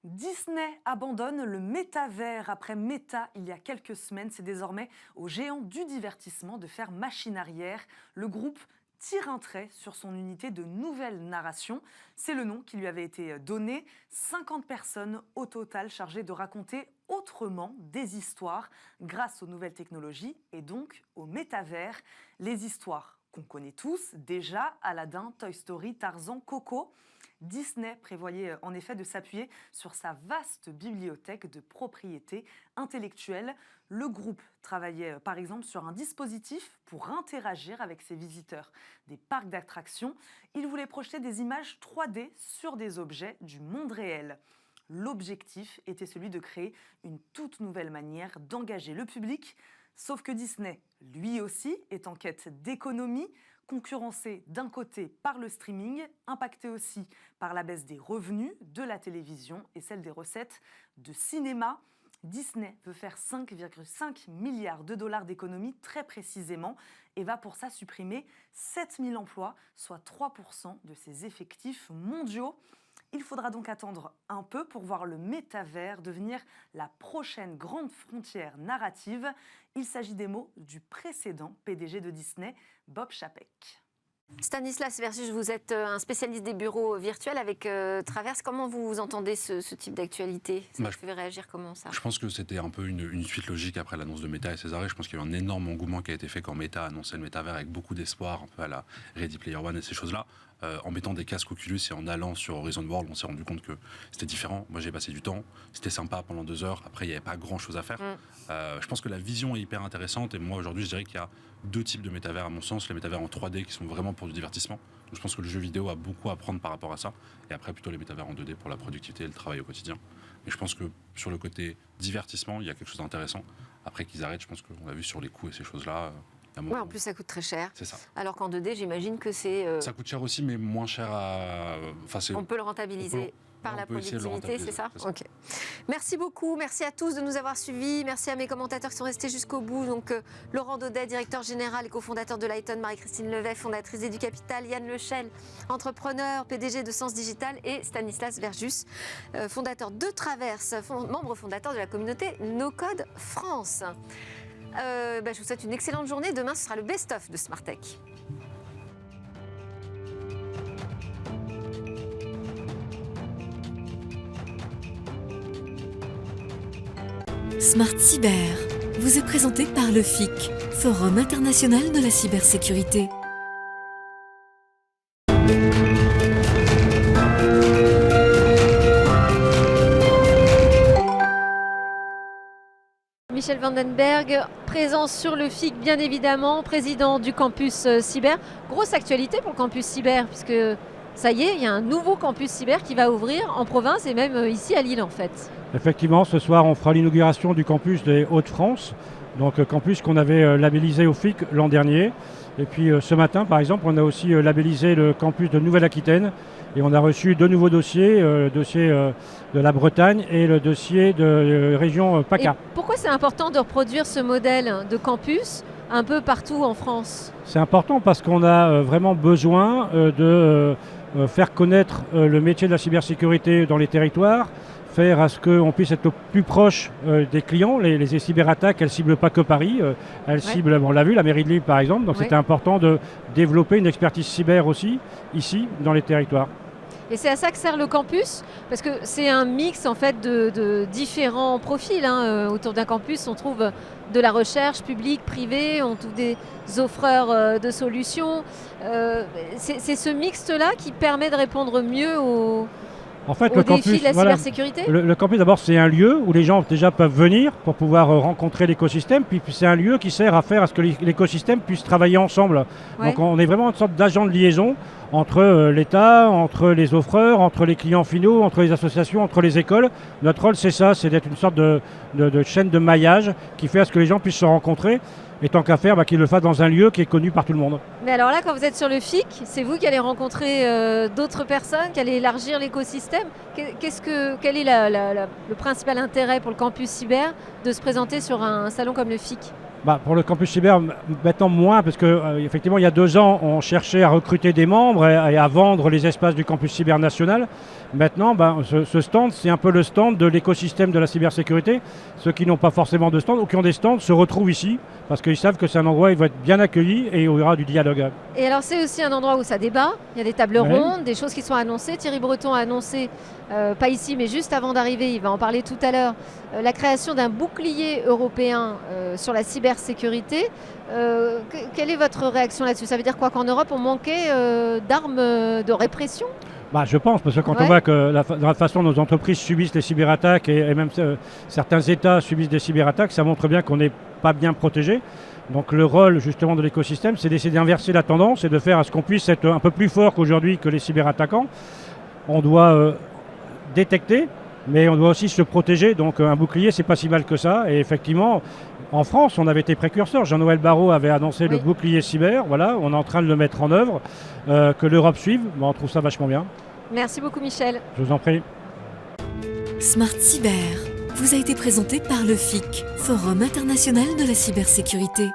S9: Disney abandonne le métavers. Après Meta, il y a quelques semaines, c'est désormais aux géants du divertissement de faire machine arrière. Le groupe tire un trait sur son unité de nouvelle narration. C'est le nom qui lui avait été donné. 50 personnes au total chargées de raconter autrement des histoires grâce aux nouvelles technologies et donc au métavers. Les histoires qu'on connaît tous déjà, Aladdin, Toy Story, Tarzan, Coco. Disney prévoyait en effet de s'appuyer sur sa vaste bibliothèque de propriétés intellectuelles. Le groupe travaillait par exemple sur un dispositif pour interagir avec ses visiteurs des parcs d'attractions. Il voulait projeter des images 3D sur des objets du monde réel. L'objectif était celui de créer une toute nouvelle manière d'engager le public. Sauf que Disney, lui aussi, est en quête d'économie, concurrencé d'un côté par le streaming, impacté aussi par la baisse des revenus de la télévision et celle des recettes de cinéma. Disney veut faire 5,5 milliards de dollars d'économie très précisément et va pour ça supprimer 7000 emplois, soit 3% de ses effectifs mondiaux. Il faudra donc attendre un peu pour voir le métavers devenir la prochaine grande frontière narrative. Il s'agit des mots du précédent PDG de Disney, Bob Chapek.
S1: Stanislas Verjus, vous êtes un spécialiste des bureaux virtuels avec Traverse. Comment vous entendez ce type d'actualité? Ça vous fait réagir comment ça?
S8: Je pense que c'était un peu une suite logique après l'annonce de Meta et César. Je pense qu'il y a eu un énorme engouement qui a été fait quand Meta a annoncé le métavers avec beaucoup d'espoir, un peu à la Ready Player One et ces choses-là. En mettant des casques Oculus et en allant sur Horizon World, on s'est rendu compte que c'était différent. Moi, j'ai passé du temps. C'était sympa pendant 2 heures. Après, il n'y avait pas grand-chose à faire. Je pense que la vision est hyper intéressante. Et moi, aujourd'hui, je dirais qu'il y a 2 types de métavers, à mon sens. Les métavers en 3D qui sont vraiment pour du divertissement. Donc, je pense que le jeu vidéo a beaucoup à prendre par rapport à ça. Et après, plutôt les métavers en 2D pour la productivité et le travail au quotidien. Mais je pense que sur le côté divertissement, il y a quelque chose d'intéressant. Après qu'ils arrêtent, je pense qu'on l'a vu sur les coûts et ces choses-là.
S1: Oui, en plus ça coûte très cher.
S8: C'est ça.
S1: Alors qu'en 2D, j'imagine que c'est...
S8: Ça coûte cher aussi, mais moins cher à...
S1: On peut le rentabiliser par la productivité, c'est ça? Ok. Merci beaucoup, merci à tous de nous avoir suivis. Merci à mes commentateurs qui sont restés jusqu'au bout. Donc Laurent Daudet, directeur général et cofondateur de Lighton, Marie-Christine Levet, fondatrice d'Edu Capital, Yann Lechel, entrepreneur, PDG de Sens Digital et Stanislas Verjus, fondateur de Traverse, membre fondateur de la communauté No Code France. Je vous souhaite une excellente journée. Demain, ce sera le best-of de Smart Tech.
S10: Smart Cyber vous est présenté par le FIC, Forum international de la cybersécurité.
S6: Michel Vandenberg, présent sur le FIC bien évidemment, président du campus cyber. Grosse actualité pour le campus cyber puisque ça y est, il y a un nouveau campus cyber qui va ouvrir en province et même ici à Lille en fait.
S11: Effectivement, ce soir on fera l'inauguration du campus des Hauts-de-France, donc campus qu'on avait labellisé au FIC l'an dernier. Et puis ce matin par exemple on a aussi labellisé le campus de Nouvelle-Aquitaine et on a reçu 2 nouveaux dossiers, le dossier de la Bretagne et le dossier de région PACA.
S6: Et pourquoi c'est important de reproduire ce modèle de campus un peu partout en France?
S11: C'est important parce qu'on a vraiment besoin de faire connaître le métier de la cybersécurité dans les territoires, faire à ce qu'on puisse être au plus proche des clients. Les cyberattaques, elles ne ciblent pas que Paris, elles ciblent, on l'a vu, la mairie de Lille par exemple, donc c'était important de développer une expertise cyber aussi, ici, dans les territoires.
S6: Et c'est à ça que sert le campus, parce que c'est un mix en fait de différents profils. Autour d'un campus, on trouve de la recherche publique, privée, on trouve des offreurs de solutions. C'est ce mixte-là qui permet de répondre mieux aux défis de la cybersécurité.
S11: Le campus, d'abord, c'est un lieu où les gens déjà peuvent venir pour pouvoir rencontrer l'écosystème. Puis c'est un lieu qui sert à faire à ce que l'écosystème puisse travailler ensemble. Ouais. Donc on est vraiment une sorte d'agent de liaison entre l'État, entre les offreurs, entre les clients finaux, entre les associations, entre les écoles. Notre rôle, c'est ça, c'est d'être une sorte de chaîne de maillage qui fait à ce que les gens puissent se rencontrer. Et tant qu'à faire, qu'ils le fassent dans un lieu qui est connu par tout le monde.
S6: Mais alors là, quand vous êtes sur le FIC, c'est vous qui allez rencontrer d'autres personnes, qui allez élargir l'écosystème. Quel est le principal intérêt pour le campus cyber de se présenter sur un salon comme le FIC ?
S11: Pour le campus cyber, maintenant moins, parce qu'effectivement, il y a 2 ans, on cherchait à recruter des membres et à vendre les espaces du campus cyber national. Maintenant, ce stand, c'est un peu le stand de l'écosystème de la cybersécurité. Ceux qui n'ont pas forcément de stand ou qui ont des stands se retrouvent ici, parce qu'ils savent que c'est un endroit où ils vont être bien accueillis et où il y aura du dialogue.
S6: Et alors, c'est aussi un endroit où ça débat. Il y a des tables rondes, des choses qui sont annoncées. Thierry Breton a annoncé, pas ici, mais juste avant d'arriver, il va en parler tout à l'heure, la création d'un bouclier européen sur la cybersécurité. Quelle est votre réaction là-dessus ? Ça veut dire quoi, qu'en Europe, on manquait d'armes de répression ?
S11: Je pense, parce que quand on voit que la façon dont nos entreprises subissent les cyberattaques et même certains États subissent des cyberattaques, ça montre bien qu'on n'est pas bien protégé. Donc le rôle justement de l'écosystème, c'est d'essayer d'inverser la tendance et de faire à ce qu'on puisse être un peu plus fort qu'aujourd'hui que les cyberattaquants. On doit détecter, mais on doit aussi se protéger. Donc un bouclier, c'est pas si mal que ça. Et effectivement, en France, on avait été précurseurs. Jean-Noël Barrot avait annoncé le bouclier cyber. Voilà, on est en train de le mettre en œuvre. Que l'Europe suive, on trouve ça vachement bien.
S6: Merci beaucoup Michel.
S11: Je vous en prie.
S10: Smart Cyber vous a été présenté par le FIC, Forum international de la cybersécurité.